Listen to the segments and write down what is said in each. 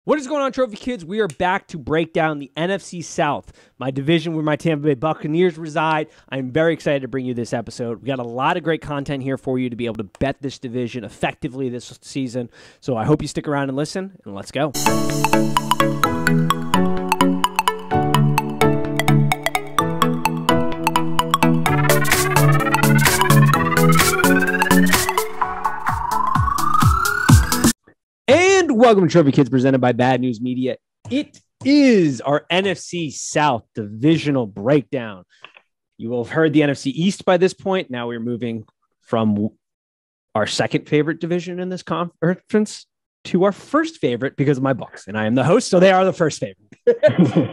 What is going on, Trophy Kids? We are back to break down the NFC South, my division where my Tampa Bay Buccaneers reside. I'm very excited to bring you this episode. We got a lot of great content here for you to be able to bet this division effectively this season. So I hope you stick around and listen, and let's go. Welcome to Trophy Kids, presented by Bad News Media. It is our NFC South divisional breakdown. You will have heard the NFC East by this point. Now we're moving from our second favorite division in this conference to our first favorite because of my Bucs, and I am the host, so they are the first favorite.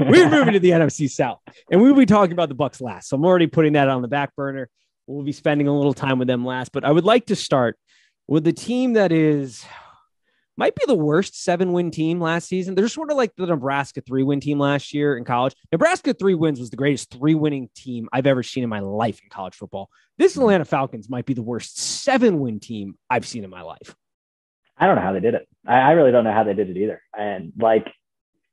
We're moving to the NFC South, and we will be talking about the Bucs last. So I'm already putting that on the back burner. We'll be spending a little time with them last, but I would like to start with the team that might be the worst 7-win team last season. They're sort of like the Nebraska 3-win team last year in college. Nebraska 3 wins was the greatest 3-winning team I've ever seen in my life in college football. This Atlanta Falcons might be the worst 7-win team I've seen in my life. I don't know how they did it. I really don't know how they did it either. And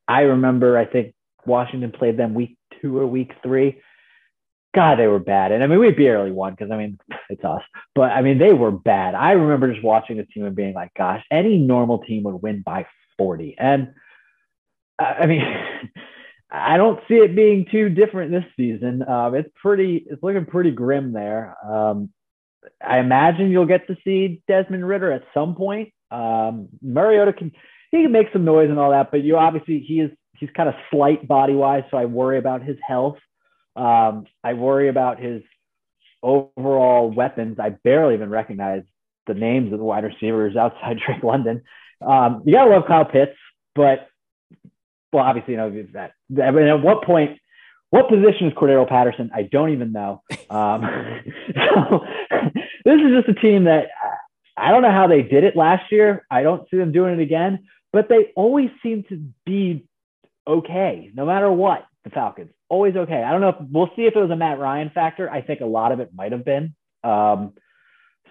I remember, I think Washington played them week 2 or week 3. God, they were bad. And we barely won because, it's us. But, they were bad. I remember just watching the team and being like, gosh, any normal team would win by 40. And, I don't see it being too different this season. It's looking pretty grim there. I imagine you'll get to see Desmond Ridder at some point. Mariota can make some noise and all that, but he's kind of slight body-wise, so I worry about his health. I worry about his overall weapons. I barely even recognize the names of the wide receivers outside Drake London. You gotta love Kyle Pitts, but obviously, that. At what point, what position is Cordero Patterson? I don't even know. So this is just a team that I don't know how they did it last year. I don't see them doing it again, but they always seem to be okay, no matter what. The Falcons always okay. I don't know if we'll see if it was a Matt Ryan factor. I think a lot of it might have been. I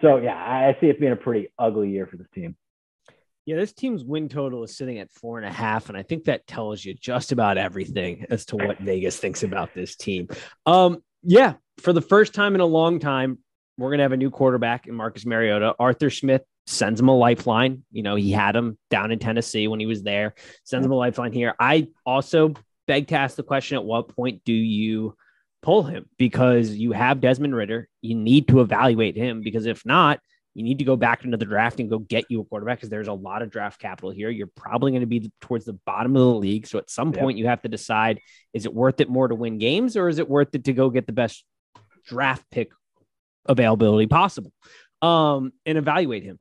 see it being a pretty ugly year for this team. Yeah, this team's win total is sitting at 4.5, and I think that tells you just about everything as to what Vegas thinks about this team. For the first time in a long time, we're going to have a new quarterback in Marcus Mariota. Arthur Smith sends him a lifeline. He had him down in Tennessee when he was there. Sends him a lifeline here. I also beg to ask the question, at what point do you pull him? Because you have Desmond Ridder. You need to evaluate him, because if not, you need to go back into the draft and go get you a quarterback, because there's a lot of draft capital here. You're probably going to be towards the bottom of the league. So at some point you have to decide, is it worth it more to win games, or is it worth it to go get the best draft pick availability possible and evaluate him?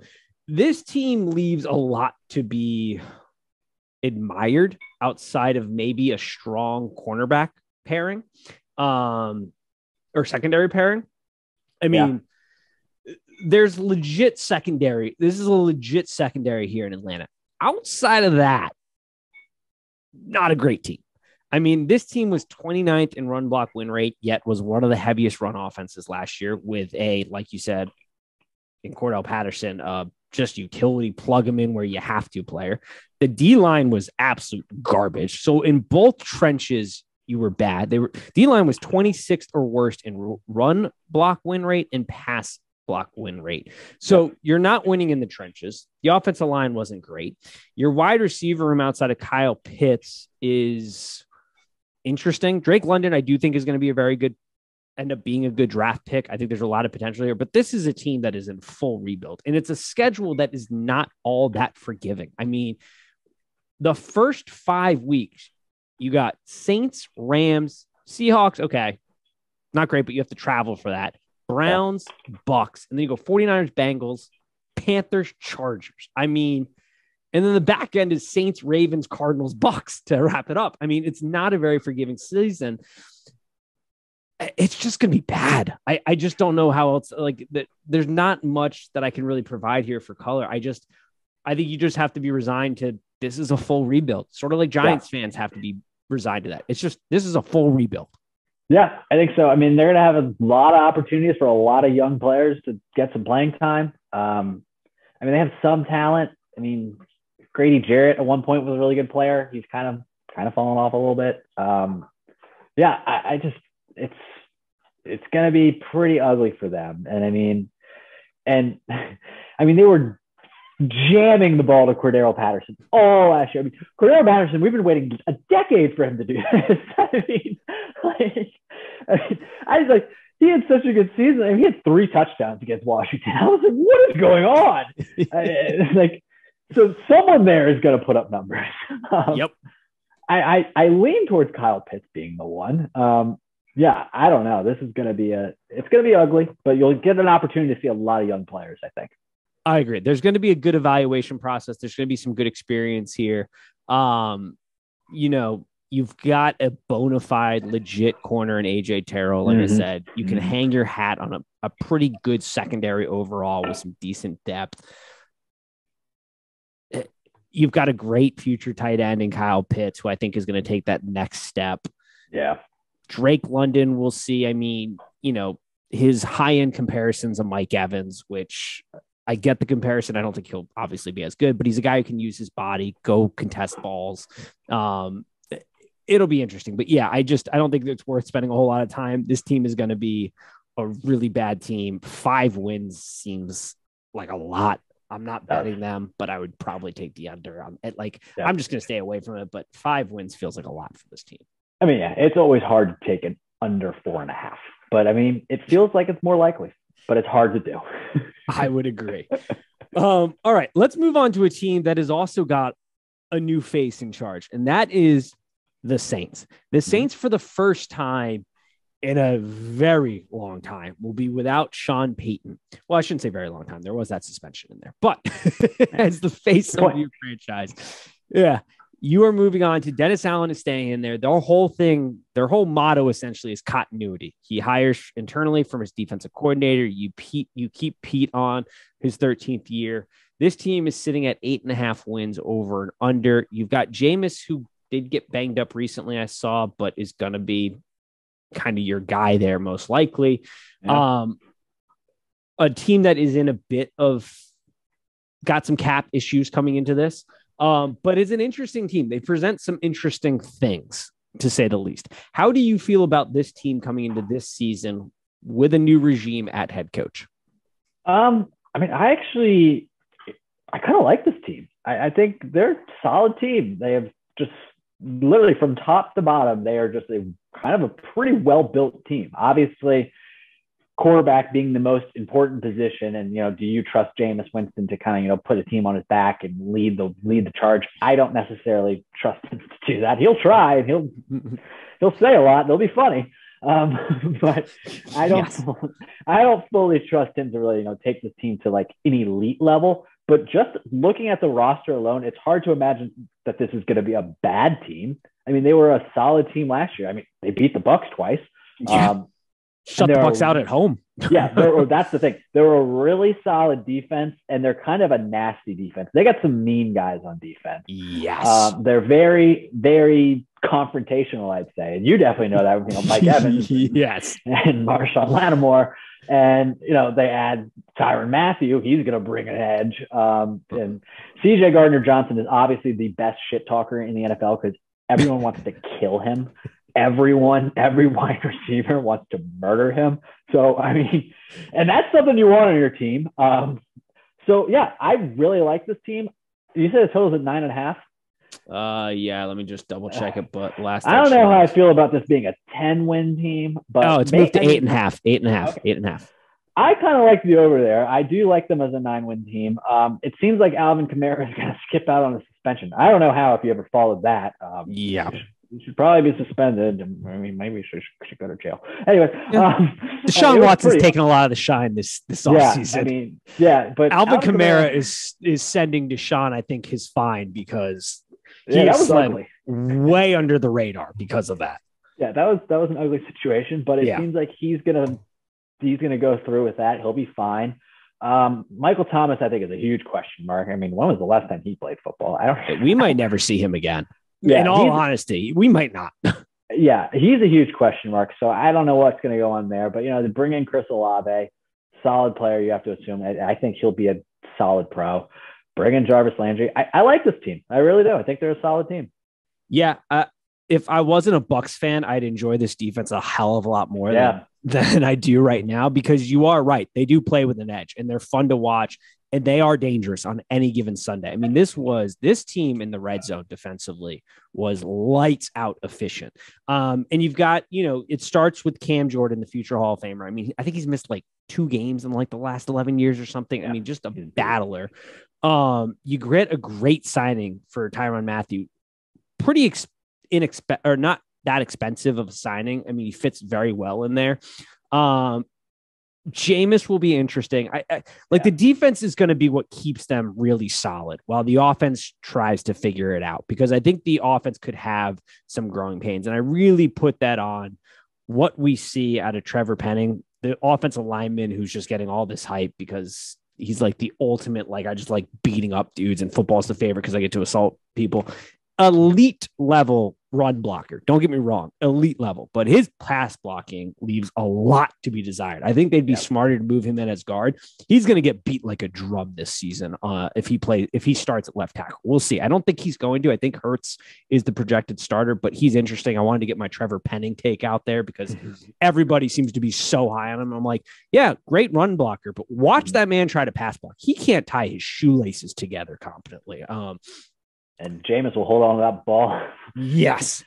This team leaves a lot to be admired outside of maybe a strong cornerback pairing or secondary pairing. There's legit secondary. This is a legit secondary here in Atlanta. Outside of that, not a great team. This team was 29th in run block win rate, yet was one of the heaviest run offenses last year with like you said, in Cordell Patterson, just utility, plug them in where you have to player. The D-line was absolute garbage. So in both trenches, you were bad. D-line was 26th or worst in run block win rate and pass block win rate. So you're not winning in the trenches. The offensive line wasn't great. Your wide receiver room outside of Kyle Pitts is interesting. Drake London, I do think, is going to be end up being a good draft pick. I think there's a lot of potential here, but this is a team that is in full rebuild, and it's a schedule that is not all that forgiving. The first 5 weeks, you got Saints, Rams, Seahawks. Okay. Not great, but you have to travel for that. Browns, Bucks, and then you go 49ers, Bengals, Panthers, Chargers. And then the back end is Saints, Ravens, Cardinals, Bucks to wrap it up. It's not a very forgiving season. It's just going to be bad. I just don't know how else, there's not much that I can really provide here for color. I think you just have to be resigned to, this is a full rebuild, sort of like Giants fans have to be resigned to that. It's just, this is a full rebuild. Yeah, I think so. They're going to have a lot of opportunities for a lot of young players to get some playing time. They have some talent. Grady Jarrett at one point was a really good player. He's kind of fallen off a little bit. Yeah, I just it's going to be pretty ugly for them. And I mean, they were jamming the ball to Cordero Patterson all last year. I mean, Cordero Patterson, we've been waiting a decade for him to do this. I was like, he had such a good season. I mean, he had 3 touchdowns against Washington. I was like, what is going on? So someone there is going to put up numbers. Yep. I lean towards Kyle Pitts being the one. Yeah, I don't know. This is going to be it's going to be ugly, but you'll get an opportunity to see a lot of young players, I think. I agree. There's going to be a good evaluation process. There's going to be some good experience here. You've got a bona fide, legit corner in AJ Terrell. Like I said, you can hang your hat on a pretty good secondary overall with some decent depth. You've got a great future tight end in Kyle Pitts, who I think is going to take that next step. Yeah. Drake London, we'll see. I mean, his high-end comparisons of Mike Evans, which I get the comparison. I don't think he'll obviously be as good, but he's a guy who can use his body, go contest balls. It'll be interesting. But yeah, I don't think it's worth spending a whole lot of time. This team is going to be a really bad team. 5 wins seems like a lot. I'm not betting them, but I would probably take the under. I'm just going to stay away from it, but 5 wins feels like a lot for this team. I mean, yeah, it's always hard to take an under 4.5, but I mean, it feels like it's more likely, but it's hard to do. I would agree. All right, let's move on to a team that has also got a new face in charge, and that is the Saints. The Saints, for the first time in a very long time, will be without Sean Payton. Well, I shouldn't say very long time. There was that suspension in there, but as the face of the new franchise, yeah, you are moving on to Dennis Allen is staying in there. Their whole motto essentially is continuity. He hires internally from his defensive coordinator. You keep Pete on his 13th year. This team is sitting at 8.5 wins over and under. You've got Jameis, who did get banged up recently, I saw, but is going to be kind of your guy there most likely. Yeah. A team that is in a bit of got some cap issues coming into this. But it's an interesting team. They present some interesting things, to say the least. How do you feel about this team coming into this season with a new regime at head coach? I mean, I kind of like this team. I think they're a solid team. They have just literally from top to bottom, they are just a kind of a pretty well-built team. Obviously, quarterback being the most important position, and do you trust Jameis Winston to kind of put a team on his back and lead the charge? I don't necessarily trust him to do that. He'll try and he'll say a lot. They'll be funny, but I don't fully trust him to really take this team to like an elite level. But just looking at the roster alone, it's hard to imagine that this is going to be a bad team. I mean, they were a solid team last year. I mean, they beat the Bucs twice. Yeah. Shut the Bucs out at home. Yeah, that's the thing. They're a really solid defense, and they're kind of a nasty defense. They got some mean guys on defense. Yes. They're very, very confrontational, I'd say. And you definitely know that. Mike Evans yes. and Marshawn Lattimore. And, they add Tyrann Mathieu. He's going to bring an edge. And CJ Gardner-Johnson is obviously the best shit talker in the NFL because everyone wants to kill him. Every wide receiver wants to murder him. So, I mean, and that's something you want on your team. So, yeah, I really like this team. You said the total's at 9.5? Yeah, let me just double check it. But I don't know how I feel about this being a 10-win team. But it's moved to 8.5. 8.5. Okay. 8.5. I kind of like the over there. I do like them as a 9-win team. It seems like Alvin Kamara is going to skip out on a suspension. I don't know how, if you ever followed that. Yeah. He should probably be suspended. I mean, maybe he should go to jail. Anyway, Deshaun Watson's taken a lot of the shine this offseason. I mean, yeah, but Alvin Kamara is sending Deshaun, I think, his fine because he was way under the radar because of that. Yeah, that was an ugly situation, but it seems like he's gonna go through with that. He'll be fine. Michael Thomas, I think, is a huge question mark. I mean, when was the last time he played football? We might never see him again. Yeah, in all honesty, we might not. Yeah, he's a huge question mark. So I don't know what's going to go on there. But, to bring in Chris Olave, solid player, you have to assume. I think he'll be a solid pro. bring in Jarvis Landry. I like this team. I really do. I think they're a solid team. Yeah. If I wasn't a Bucs fan, I'd enjoy this defense a hell of a lot more than I do right now, because you are right. They do play with an edge and they're fun to watch and they are dangerous on any given Sunday. I mean, this team in the red zone defensively was lights out efficient. And you've got, it starts with Cam Jordan, the future Hall of Famer. I mean, I think he's missed like 2 games in like the last 11 years or something. Yeah. I mean, just a battler. You get a great signing for Tyrann Mathieu. Pretty not that expensive of a signing. I mean, he fits very well in there. Jameis will be interesting. The defense is going to be what keeps them really solid while the offense tries to figure it out, because I think the offense could have some growing pains. And I really put that on what we see out of Trevor Penning, the offensive lineman who's just getting all this hype because he's like the ultimate, like, I just like beating up dudes and football's the favorite because I get to assault people. Elite level run blocker. Don't get me wrong, elite level, but his pass blocking leaves a lot to be desired. I think they'd be smarter to move him in as guard. He's going to get beat like a drum this season if he starts at left tackle. We'll see. I don't think he's going to. I think Hurts is the projected starter, but he's interesting. I wanted to get my Trevor Penning take out there because everybody seems to be so high on him. I'm like, yeah, great run blocker, but watch that man try to pass block. He can't tie his shoelaces together competently. And Jameis will hold on to that ball. Yes.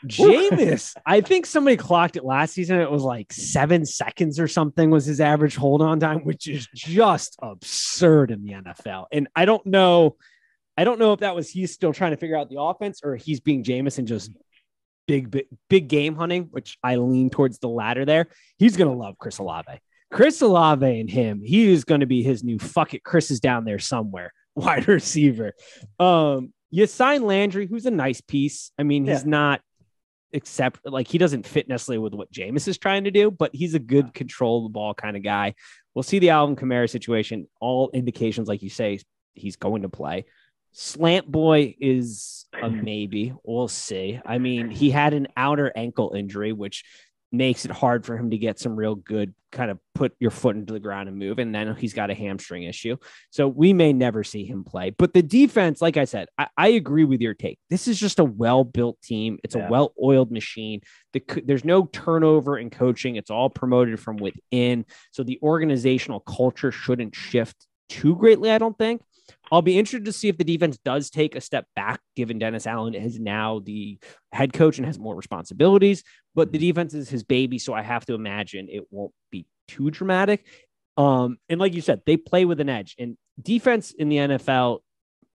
Jameis, I think somebody clocked it last season. It was like 7 seconds or something was his average hold on time, which is just absurd in the NFL. And I don't know if that was he's still trying to figure out the offense or he's being Jameis and just big game hunting, which I lean towards the latter there. He's going to love Chris Olave. Chris Olave and him, he is going to be his new fuck it. Chris is down there somewhere. Wide receiver. You sign Landry, who's a nice piece. I mean, he's not he doesn't fit necessarily with what Jameis is trying to do, but he's a good control the ball kind of guy. We'll see the Alvin Kamara situation. All indications, like you say, he's going to play. Slant boy is a maybe. We'll see. I mean, he had an outer ankle injury, which makes it hard for him to get some real good kind of put your foot into the ground and move. And then he's got a hamstring issue. So we may never see him play, but the defense, like I said, I agree with your take. This is just a well-built team. It's a well-oiled machine. There's no turnover in coaching. It's all promoted from within. So the organizational culture shouldn't shift too greatly, I don't think. I'll be interested to see if the defense does take a step back, given Dennis Allen is now the head coach and has more responsibilities, but the defense is his baby. So I have to imagine it won't be too dramatic. And like you said, they play with an edge, and defense in the NFL,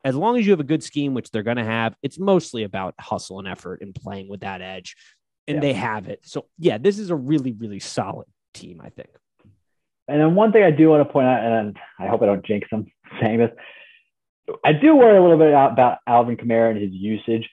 as long as you have a good scheme, which they're going to have, it's mostly about hustle and effort and playing with that edge, and they have it. So yeah, this is a really, really solid team, I think. And then one thing I do want to point out, and I hope I don't jinx them saying this, I do worry a little bit about Alvin Kamara and his usage.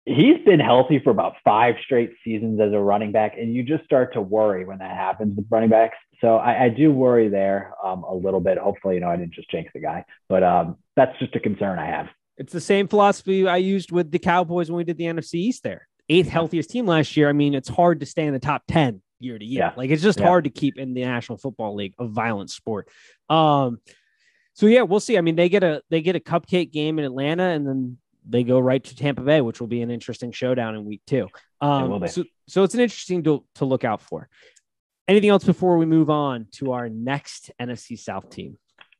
He's been healthy for about 5 straight seasons as a running back, and you just start to worry when that happens with running backs. So I do worry there a little bit. Hopefully, I didn't just jinx the guy, but that's just a concern I have. It's the same philosophy I used with the Cowboys when we did the NFC East there. 8th healthiest team last year. I mean, it's hard to stay in the top 10 year to year. Like, it's just hard to keep in the National Football League, a violent sport. So yeah, we'll see. I mean, they get a cupcake game in Atlanta, and then they go right to Tampa Bay, which will be an interesting showdown in week 2. So it's an interesting to look out for. Anything else before we move on to our next NFC South team?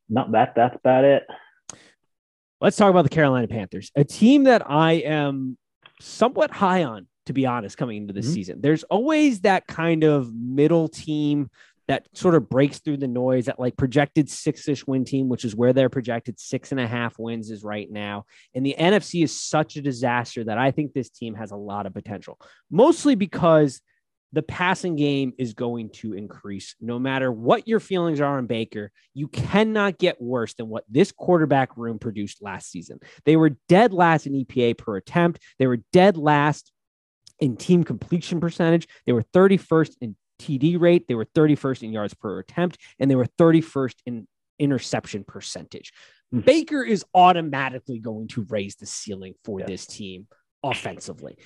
No, that's about it. Let's talk about the Carolina Panthers, a team that I am somewhat high on, to be honest, coming into this season. There's always that kind of middle team that sort of breaks through the noise, that like projected 6-ish win team, which is where their projected 6.5 wins is right now. And the NFC is such a disaster that I think this team has a lot of potential, mostly because the passing game is going to increase. No matter what your feelings are on Baker, you cannot get worse than what this quarterback room produced last season. They were dead last in EPA per attempt. They were dead last in team completion percentage. They were 31st in TD rate. They were 31st in yards per attempt, and they were 31st in interception percentage. Baker is automatically going to raise the ceiling for this team offensively.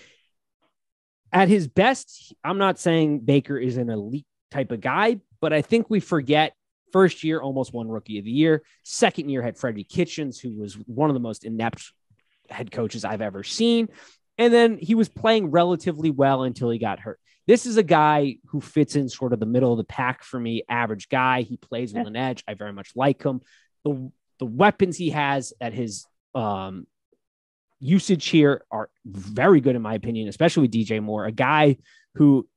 At his best, I'm not saying Baker is an elite type of guy, but I think we forget First year, almost won Rookie of the Year. Second year had Freddie Kitchens, who was one of the most inept head coaches I've ever seen. And then he was playing relatively well until he got hurt. This is a guy who fits in sort of the middle of the pack for me, average guy. He plays with an edge. I very much like him. The weapons he has at his usage here are very good, in my opinion, especially with DJ Moore, a guy who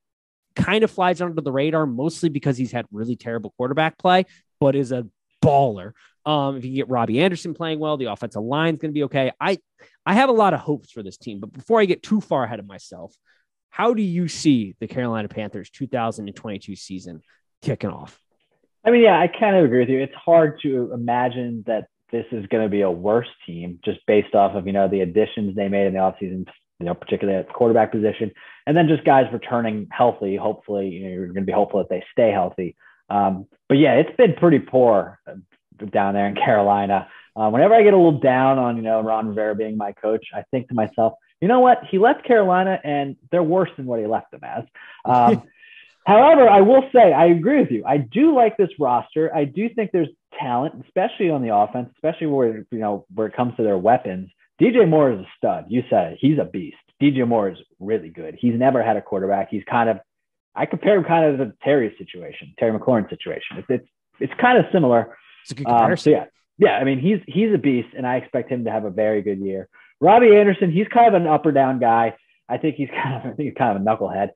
kind of flies under the radar, mostly because he's had really terrible quarterback play, but is a baller. If you get Robbie Anderson playing well, the offensive line is going to be okay. I have a lot of hopes for this team, but before I get too far ahead of myself, how do you see the Carolina Panthers 2022 season kicking off? I mean, yeah, I kind of agree with you. It's hard to imagine that this is going to be a worse team just based off of, the additions they made in the offseason, particularly at the quarterback position, and then just guys returning healthy. Hopefully, you're going to be hopeful that they stay healthy. But yeah, it's been pretty poor down there in Carolina. Whenever I get a little down on, Ron Rivera being my coach, I think to myself, you know what? He left Carolina and they're worse than what he left them as. However, I will say, I agree with you. I do like this roster. I do think there's talent, especially on the offense, especially where it comes to their weapons. DJ Moore is a stud. You said it. He's a beast. DJ Moore is really good. He's never had a quarterback. I compare him kind of to Terry McLaurin situation. It's kind of similar. It's a good comparison. Yeah. I mean, he's a beast, and I expect him to have a very good year. Robbie Anderson, he's kind of an up or down guy. I think he's kind of a knucklehead.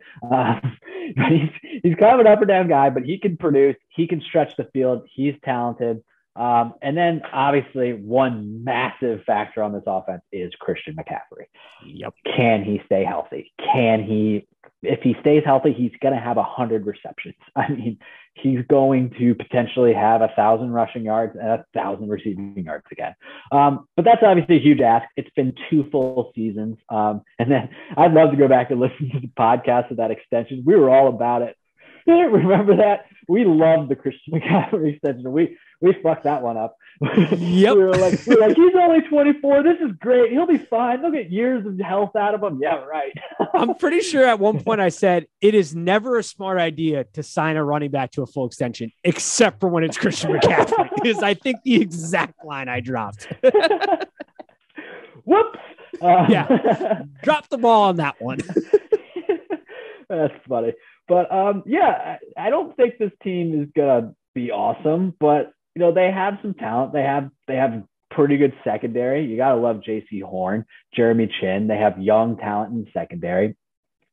He's kind of an up or down guy, but he can produce. He can stretch the field. He's talented. And then obviously one massive factor on this offense is Christian McCaffrey. Yep. Can he stay healthy? If he stays healthy, he's going to have 100 receptions. I mean, he's going to potentially have 1,000 rushing yards and 1,000 receiving yards again. But that's obviously a huge ask. It's been 2 full seasons. And then I'd love to go back and listen to the podcast of that extension. We were all about it. Remember that? We loved the Christian McCaffrey extension. We fucked that one up. Yep. we were like, he's only 24. This is great. He'll be fine. They'll get years of health out of him. Yeah, right. I'm pretty sure at one point I said it is never a smart idea to sign a running back to a full extension, except for when it's Christian McCaffrey, because I think the exact line I dropped. Whoops. Yeah. Drop the ball on that one. That's funny. But I don't think this team is gonna be awesome, but they have some talent. They have pretty good secondary. You gotta love J.C. Horn, Jeremy Chin. They have young talent in the secondary.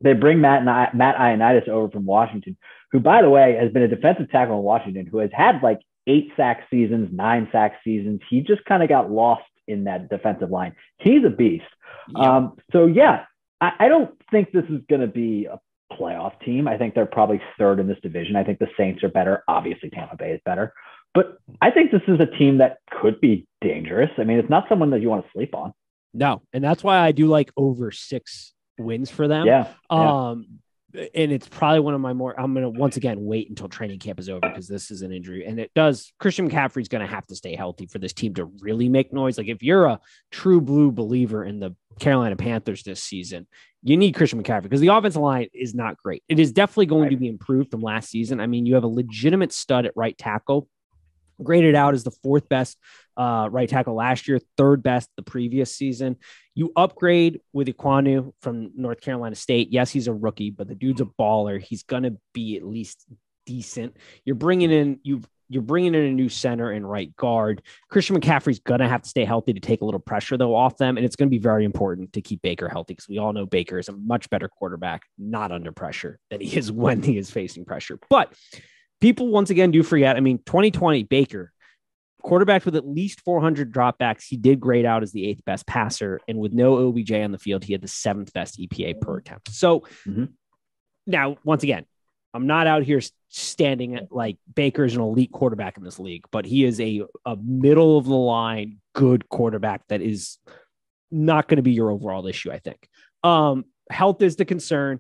They bring Matt Ioannidis over from Washington, who, by the way, has been a defensive tackle in Washington, who has had like 8 sack seasons, 9 sack seasons. He just kind of got lost in that defensive line. He's a beast. Yep. I don't think this is gonna be a playoff team. I think they're probably 3rd in this division. I think the Saints are better. Obviously, Tampa Bay is better. But I think this is a team that could be dangerous. I mean, it's not someone that you want to sleep on. No, and that's why I do like over 6 wins for them. Yeah. And it's probably one of my more, I'm going to once again wait until training camp is over because this is an injury. And Christian McCaffrey's going to have to stay healthy for this team to really make noise. Like if you're a true blue believer in the Carolina Panthers this season, you need Christian McCaffrey because the offensive line is not great. It is definitely going to be improved from last season. I mean, you have a legitimate stud at right tackle, graded out as the 4th best right tackle last year, 3rd best the previous season. You upgrade with Iquanu from North Carolina State. Yes, he's a rookie, but the dude's a baller. He's going to be at least decent. You're bringing in a new center and right guard. Christian McCaffrey's going to have to stay healthy to take a little pressure, though, off them. And it's going to be very important to keep Baker healthy because we all know Baker is a much better quarterback, not under pressure, than he is when he is facing pressure. But people, once again, do forget, 2020, Baker, quarterback with at least 400 dropbacks. He did grade out as the 8th best passer. And with no OBJ on the field, he had the 7th best EPA per attempt. So now, once again, I'm not out here standing at like Baker's an elite quarterback in this league, but he is a middle of the line, good quarterback that is not going to be your overall issue, I think. Health is the concern.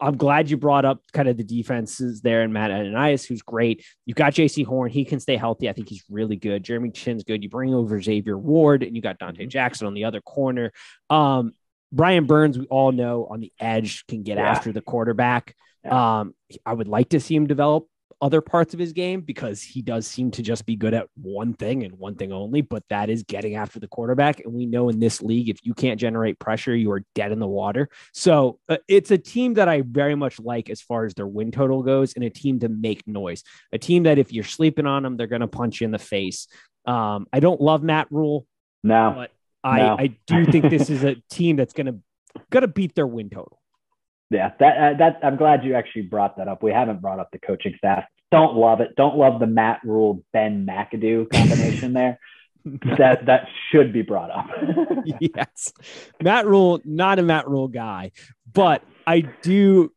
I'm glad you brought up kind of the defenses there and Matt Ioannidis, who's great. You've got J.C. Horn. He can stay healthy. I think he's really good. Jeremy Chin's good. You bring over Xavier Ward and you got Dante Jackson on the other corner. Brian Burns, we all know on the edge can get after the quarterback. I would like to see him develop other parts of his game because he does seem to just be good at one thing and one thing only, but that is getting after the quarterback. And we know in this league, if you can't generate pressure, you are dead in the water. So it's a team that I very much like as far as their win total goes, and a team to make noise, a team that if you're sleeping on them, they're going to punch you in the face. I don't love Matt Rule. No, but I do think this is a team that's going to beat their win total. Yeah, that I'm glad you actually brought that up. We haven't brought up the coaching staff. Don't love it. Don't love the Matt Rule, Ben McAdoo combination there. That should be brought up. Yes. Matt Rule, not a Matt Rule guy, but I do.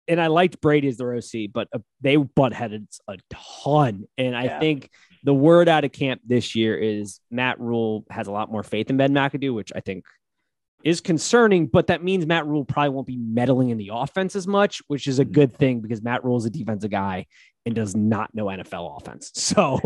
And I liked Brady as their OC, but they butt headed a ton. And I think the word out of camp this year is Matt Rule has a lot more faith in Ben McAdoo, which I think is concerning, but that means Matt Rule probably won't be meddling in the offense as much, which is a good thing because Matt Rule is a defensive guy and does not know NFL offense. So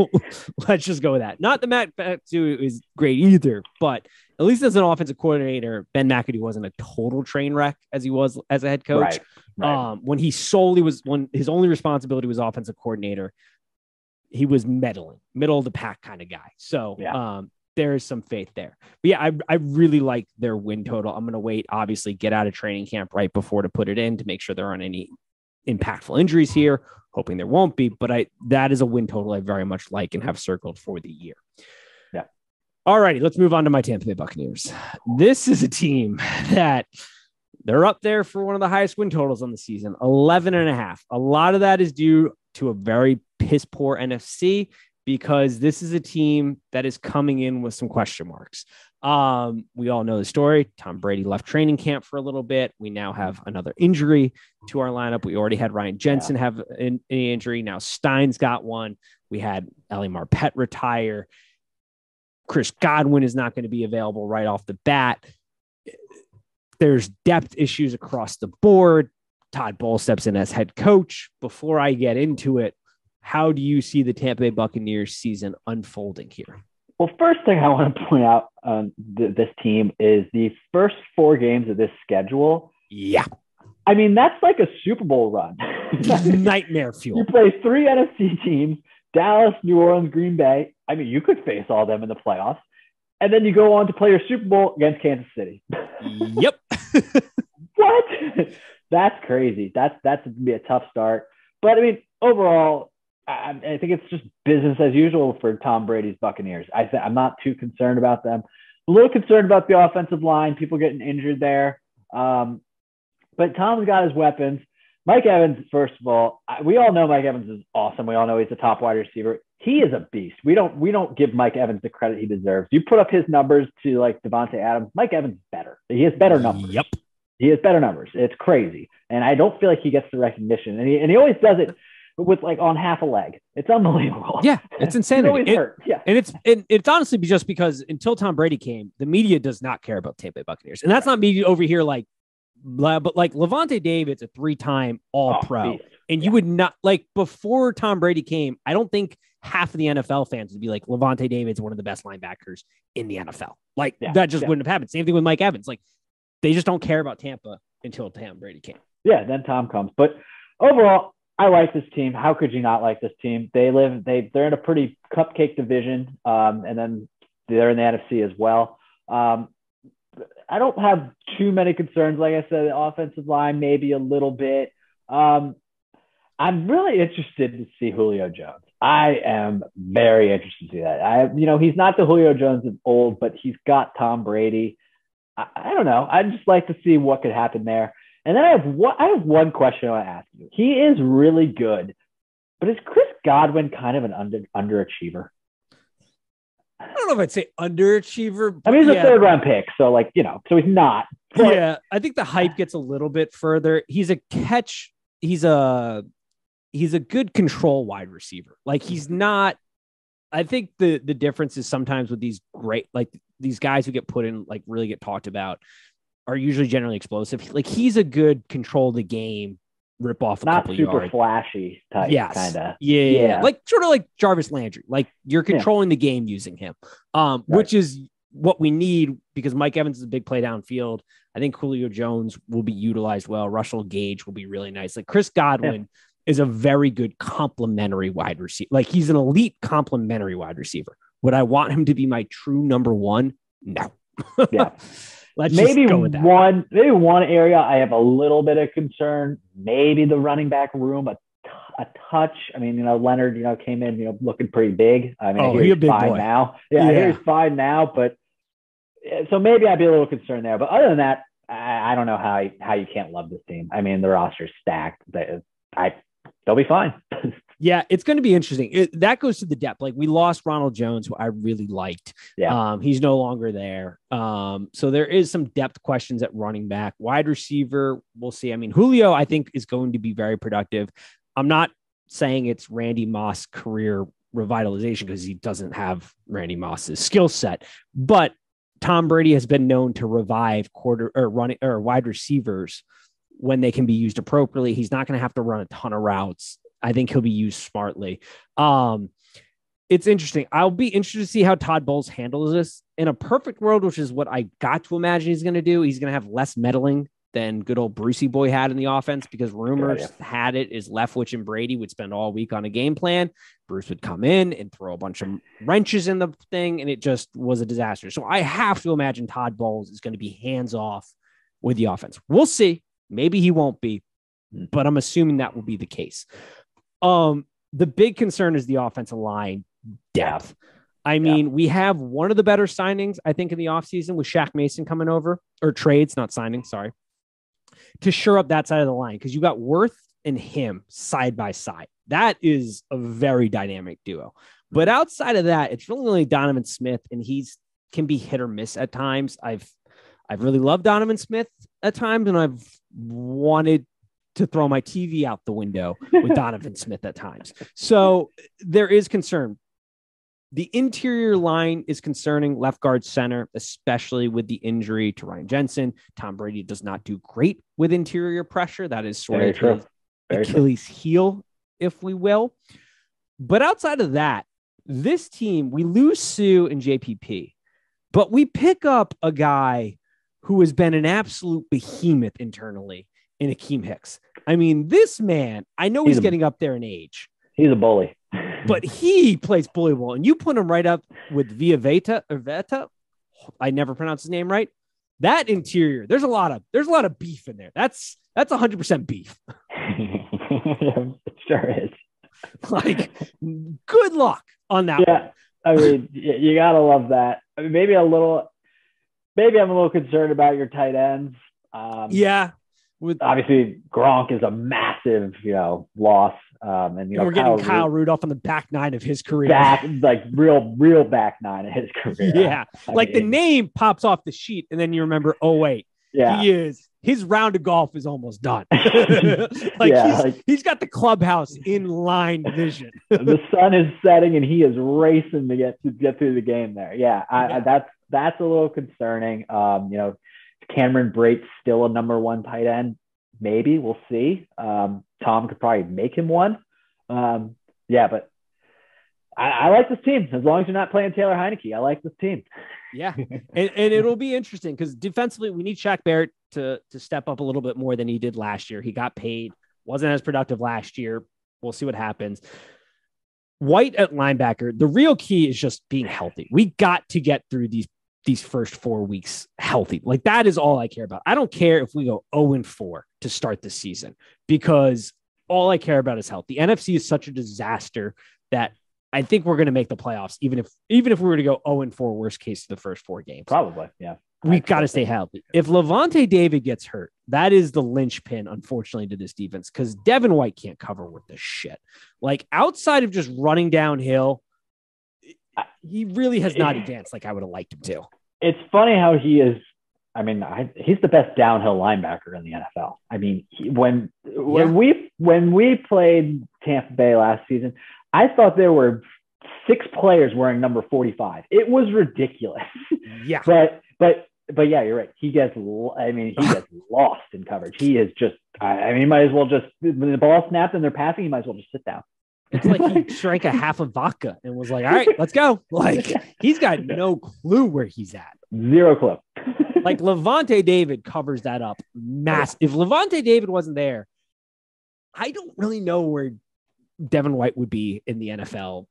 let's just go with that. Not that Matt McAdoo is great either, but at least as an offensive coordinator, Ben McAdoo wasn't a total train wreck as he was as a head coach. Right. When his only responsibility was offensive coordinator, he was meddling, middle of the pack kind of guy. So there is some faith there. But yeah, I really like their win total. I'm going to wait, obviously, get out of training camp right before to put it in to make sure there aren't any impactful injuries here, hoping there won't be. But that is a win total I very much like and have circled for the year. Yeah. All righty, let's move on to my Tampa Bay Buccaneers. This is a team that they're up there for one of the highest win totals on the season, 11.5. A lot of that is due to a very piss poor NFC, because this is a team that is coming in with some question marks. We all know the story. Tom Brady left training camp for a little bit. We now have another injury to our lineup. We already had Ryan Jensen have an injury. Now Stein's got one. We had Ellie Marpet retire. Chris Godwin is not going to be available right off the bat. There's depth issues across the board. Todd Bowles steps in as head coach. Before I get into it, how do you see the Tampa Bay Buccaneers season unfolding here? Well, first thing I want to point out on this team is the first 4 games of this schedule. Yeah. I mean, that's like a Super Bowl run. Nightmare fuel. You play 3 NFC teams, Dallas, New Orleans, Green Bay. I mean, you could face all of them in the playoffs. And then you go on to play your Super Bowl against Kansas City. Yep. What? That's crazy. That's going to be a tough start. But, I mean, overall, I think it's just business as usual for Tom Brady's Buccaneers. I'm not too concerned about them. A little concerned about the offensive line, people getting injured there. But Tom's got his weapons. Mike Evans, first of all, we all know Mike Evans is awesome. We all know he's a top wide receiver. He is a beast. We don't give Mike Evans the credit he deserves. You put up his numbers to like Devontae Adams, Mike Evans is better. He has better numbers. Yep. He has better numbers. It's crazy. And I don't feel like he gets the recognition. And he always does it with like on half a leg. It's unbelievable. Yeah, it's insanity. He's always hurt. Yeah. And it's honestly just because until Tom Brady came, the media does not care about Tampa Bay Buccaneers. And that's not me over here like, but like Levante David's a 3-time All-Pro. And you would not, like, before Tom Brady came, I don't think half of the NFL fans would be like, Levante David's one of the best linebackers in the NFL. Like, that just wouldn't have happened. Same thing with Mike Evans. Like, they just don't care about Tampa until Tom Brady came. Yeah, then Tom comes. But overall, I like this team. How could you not like this team? They're in a pretty cupcake division, and then they're in the NFC as well. I don't have too many concerns. Like I said, the offensive line, maybe a little bit. I'm really interested to see Julio Jones. I am very interested to see that. He's not the Julio Jones of old, but he's got Tom Brady. I don't know. I'd just like to see what could happen there. And then I have one question I want to ask you. He is really good, but is Chris Godwin kind of an underachiever? I don't know if I'd say underachiever. I mean, he's a 3rd-round pick, so so he's not. But yeah, I think the hype gets a little bit further. He's a catch. He's a good control wide receiver. Like, he's not. I think the difference is sometimes with these great, like these guys who get put in, like really get talked about, are usually generally explosive. Like, he's a good control the game, rip off a couple yards. Not super flashy type, kind of. Yeah. Like, sort of like Jarvis Landry. Like, you're controlling the game using him, which is what we need because Mike Evans is a big play downfield. I think Julio Jones will be utilized well. Russell Gage will be really nice. Like, Chris Godwin is a very good complementary wide receiver. Like he's an elite complementary wide receiver. Would I want him to be my true number one? No. Yeah. Let's maybe just go with that. Maybe one area I have a little bit of concern, maybe the running back room, a touch. I mean, Leonard, came in, looking pretty big. I mean, he's fine boy. Now. Yeah, I hear he's fine now, but so maybe I'd be a little concerned there. But other than that, I don't know how you can't love this team. I mean, the roster's stacked. They'll be fine. Yeah, it's going to be interesting. That goes to the depth. Like we lost Ronald Jones, who I really liked. Yeah. He's no longer there. So there is some depth questions at running back. Wide receiver, we'll see. I mean, Julio, I think, is going to be very productive. I'm not saying it's Randy Moss career revitalization because he doesn't have Randy Moss's skill set, but Tom Brady has been known to revive wide receivers when they can be used appropriately. He's not going to have to run a ton of routes. I think he'll be used smartly. It's interesting. I'll be interested to see how Todd Bowles handles this. In a perfect world, which is what I got to imagine he's going to do, he's going to have less meddling than good old Brucey boy had in the offense, because rumors had it is Leftwich and Brady would spend all week on a game plan. Bruce would come in and throw a bunch of wrenches in the thing, and it just was a disaster. So I have to imagine Todd Bowles is going to be hands off with the offense. We'll see. Maybe he won't be, but I'm assuming that will be the case. The big concern is the offensive line depth. I mean, we have one of the better signings, I think, in the offseason with Shaq Mason coming over, or trades, not signings, sorry, to shore up that side of the line, because you got Worth and him side by side. That is a very dynamic duo. But outside of that, it's really only Donovan Smith, and he's can be hit or miss at times. I've really loved Donovan Smith at times, and I've wanted to throw my TV out the window with Donovan Smith at times. So there is concern. The interior line is concerning, left guard, center, especially with the injury to Ryan Jensen. Tom Brady does not do great with interior pressure. That is sort of his Achilles heel, if we will. But outside of that, this team, we lose Sue and JPP, but we pick up a guy who has been an absolute behemoth internally in Akeem Hicks. I mean, this man, I know he's getting up there in age. He's a bully. But he plays bully ball, and you put him right up with Veta. I never pronounce his name right. That interior, there's a lot of beef in there. That's 100% beef. It sure is. Like, good luck on that. Yeah, one. I mean, you gotta love that. I mean, maybe I'm a little concerned about your tight ends. Obviously Gronk is a massive, loss. And we're getting Kyle Rudolph on the back nine of his career. Real back nine of his career. Yeah. The name pops off the sheet, and then you remember, oh wait, his round of golf is almost done. He's got the clubhouse in line vision. The sun is setting and he is racing to get through the game there. That's a little concerning. Cameron Brate's still a number one tight end. Maybe we'll see. Tom could probably make him one. But I like this team. As long as you're not playing Taylor Heineke, I like this team. Yeah. And it'll be interesting because defensively, we need Shaq Barrett to step up a little bit more than he did last year. He got paid, wasn't as productive last year. We'll see what happens. White at linebacker, the real key is just being healthy. We got to get through these first 4 weeks healthy. That is all I care about. I don't care if we go 0-4 to start the season, because all I care about is health. The NFC is such a disaster that I think we're going to make the playoffs, even if we were to go 0-4, worst case, to the first 4 games. Probably, yeah. We've got to stay healthy. If Levante David gets hurt, that is the linchpin, unfortunately, to this defense, because Devin White can't cover worth the shit. Outside of just running downhill, he really has not advanced like I would have liked him to. It's funny how he is. I mean, he's the best downhill linebacker in the NFL. I mean, when we played Tampa Bay last season, I thought there were 6 players wearing number 45. It was ridiculous. Yeah. But yeah, you're right. He gets lost in coverage. He is just, he might as well just, when the ball snapped and they're passing, he might as well just sit down. It's like he drank a half of vodka and was like, all right, let's go. He's got no clue where he's at. Zero clue. Levante David covers that up massive. If Levante David wasn't there, I don't really know where Devin White would be in the NFL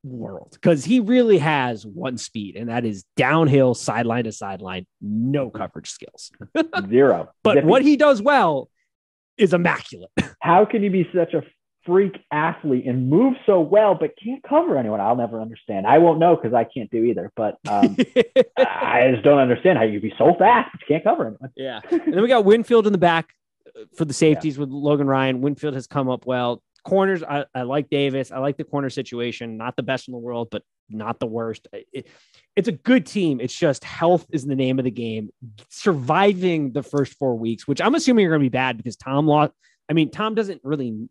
world because he really has one speed, and that is downhill, sideline to sideline, no coverage skills. Zero. But Zippy. what he does well is immaculate. How can you be such a freak athlete and move so well, but can't cover anyone? I'll never understand. I won't know because I can't do either. But I just don't understand how you can be so fast but you can't cover anyone. Yeah. And then we got Winfield in the back for the safeties with Logan Ryan. Winfield has come up well. Corners, I like Davis. I like the corner situation. Not the best in the world, but not the worst. It's a good team. It's just health is the name of the game. Surviving the first 4 weeks, which I'm assuming are going to be bad because Tom lost. I mean, Tom doesn't really.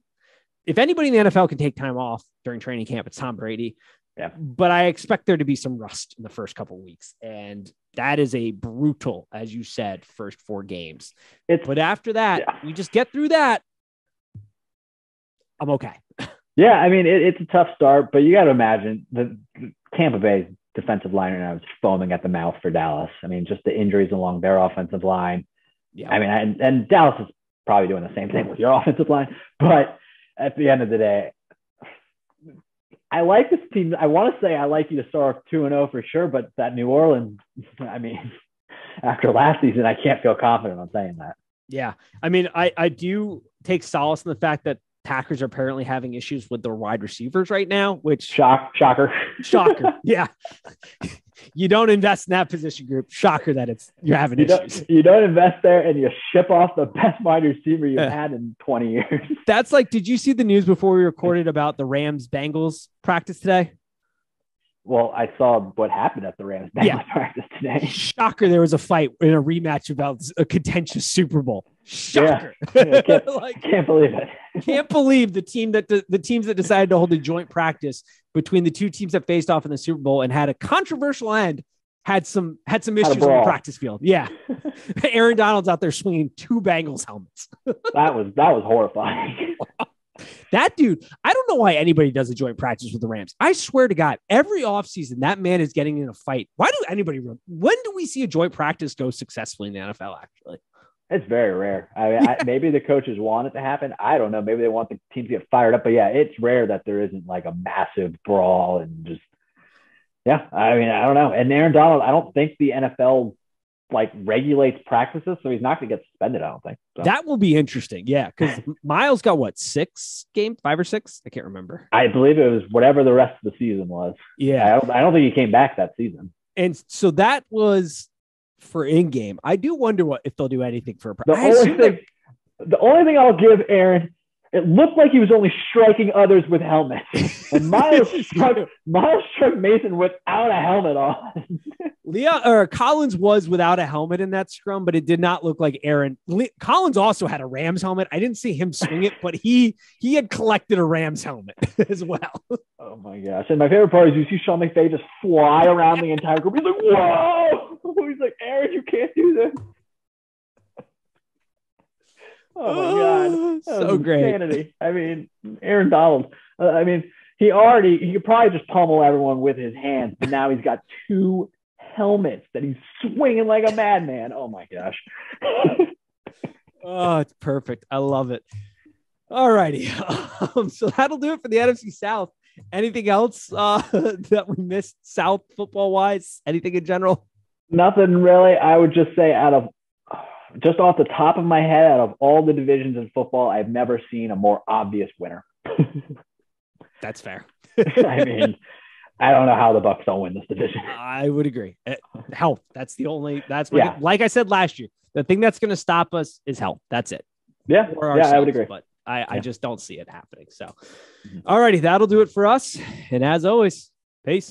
If anybody in the NFL can take time off during training camp, it's Tom Brady. Yeah. But I expect there to be some rust in the first couple of weeks. And that is a brutal, as you said, first 4 games. But after that, you just get through that. I'm okay. Yeah, I mean, it's a tough start, but you got to imagine the Tampa Bay defensive line right now is foaming at the mouth for Dallas. I mean, just the injuries along their offensive line. Yeah. I mean, and Dallas is probably doing the same thing with your offensive line. But at the end of the day, I like this team. I want to say I like you to start off 2-0 for sure, but that New Orleans, I mean, after last season, I can't feel confident on saying that. Yeah. I mean, I do take solace in the fact that Packers are apparently having issues with their wide receivers right now, which shocker. Yeah. You don't invest in that position group. Shocker that you're having issues. You don't invest there and you ship off the best wide receiver you've had in 20 years. That's like, did you see the news before we recorded about the Rams Bengals practice today? Well, I saw what happened at the Rams practice today. Shocker, there was a fight in a rematch about a contentious Super Bowl. Shocker. Yeah. Can't believe it. Can't believe the teams that decided to hold a joint practice between the two teams that faced off in the Super Bowl and had a controversial end had some issues on the practice field. Yeah. Aaron Donald's out there swinging 2 Bengals helmets. That was horrifying. That dude, I don't know why anybody does a joint practice with the Rams. I swear to God, every offseason, that man is getting in a fight. When do we see a joint practice go successfully in the NFL, actually? It's very rare. I mean, maybe the coaches want it to happen. I don't know. Maybe they want the team to get fired up. But yeah, it's rare that there isn't like a massive brawl and just, yeah. I mean, I don't know. And Aaron Donald, I don't think the NFL like regulates practices, so he's not going to get suspended, I don't think. So. That will be interesting. Yeah, because Miles got 6 games, 5 or 6? I can't remember. I believe it was whatever the rest of the season was. Yeah. I don't think he came back that season. And so that was for in-game. I do wonder if they'll do anything for the only thing I'll give Aaron, it looked like he was only striking others with helmets. And Miles struck Mason without a helmet on. Collins was without a helmet in that scrum, but it did not look like Aaron. Collins also had a Rams helmet. I didn't see him swing it, but he had collected a Rams helmet as well. Oh my gosh. And my favorite part is you see Sean McVay just fly around the entire group. He's like, whoa! He's like, Aaron, you can't do this. Oh my God. So great. Insanity. I mean, Aaron Donald, he could probably just pummel everyone with his hands, but now he's got 2 helmets that he's swinging like a madman. Oh my gosh. Oh, it's perfect. I love it. All righty. So that'll do it for the NFC South. Anything else that we missed South football wise? Anything in general? Nothing really. I would just say just off the top of my head, out of all the divisions in football, I've never seen a more obvious winner. That's fair. I mean, I don't know how the Bucs don't win this division. I would agree. Health. Like I said last year, the thing that's going to stop us is health. That's it. Yeah. I would agree. But I just don't see it happening. So, all righty. That'll do it for us. And as always, peace.